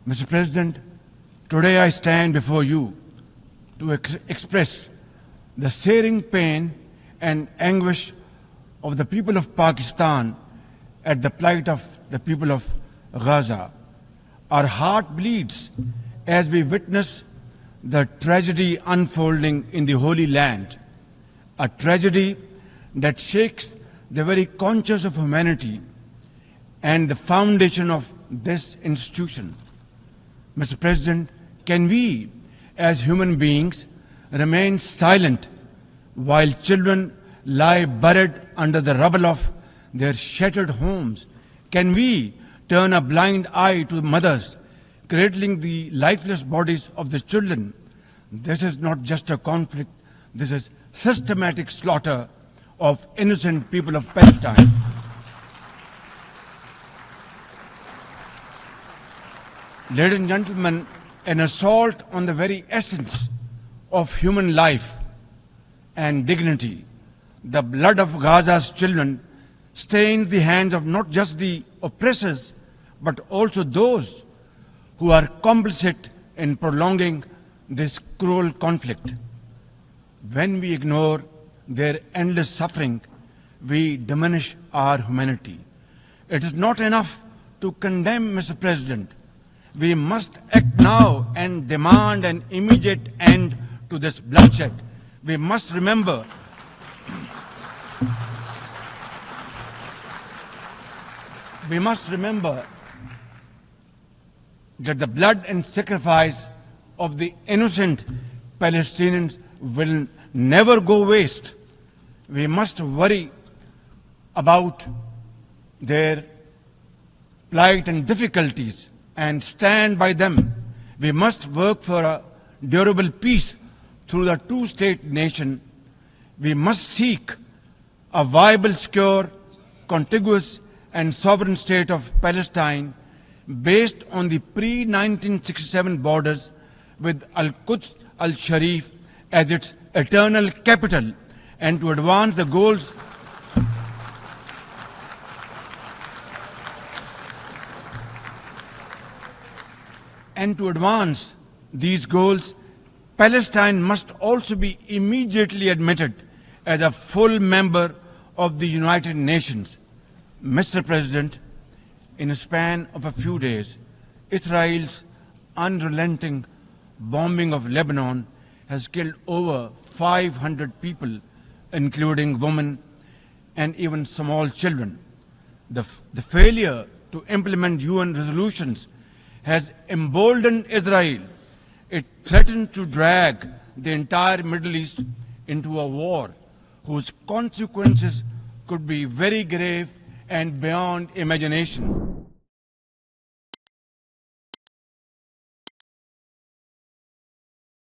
Mr. President, today I stand before you to express the searing pain and anguish of the people of Pakistan at the plight of the people of Gaza. Our heart bleeds as we witness the tragedy unfolding in the Holy Land, a tragedy that shakes the very conscience of humanity and the foundation of this institution. Mr. President, can we, as human beings, remain silent while children lie buried under the rubble of their shattered homes? Can we turn a blind eye to mothers cradling the lifeless bodies of the children? This is not just a conflict, this is systematic slaughter of innocent people of Palestine. Ladies and gentlemen, an assault on the very essence of human life and dignity. The blood of Gaza's children stains the hands of not just the oppressors, but also those who are complicit in prolonging this cruel conflict. When we ignore their endless suffering, we diminish our humanity. It is not enough to condemn, Mr. President. We must act now and demand an immediate end to this bloodshed. We must remember that the blood and sacrifice of the innocent Palestinians will never go waste. We must worry about their plight and difficulties and stand by them. We must work for a durable peace through the two-state nation. We must seek a viable, secure, contiguous and sovereign state of Palestine based on the pre-1967 borders with Al-Quds al-Sharif as its eternal capital, and to advance the goals these goals, Palestine must also be immediately admitted as a full member of the United Nations. Mr. President, in a span of a few days, Israel's unrelenting bombing of Lebanon has killed over 500 people, including women and even small children. The failure to implement UN resolutions has emboldened Israel. It threatens to drag the entire Middle East into a war whose consequences could be very grave and beyond imagination.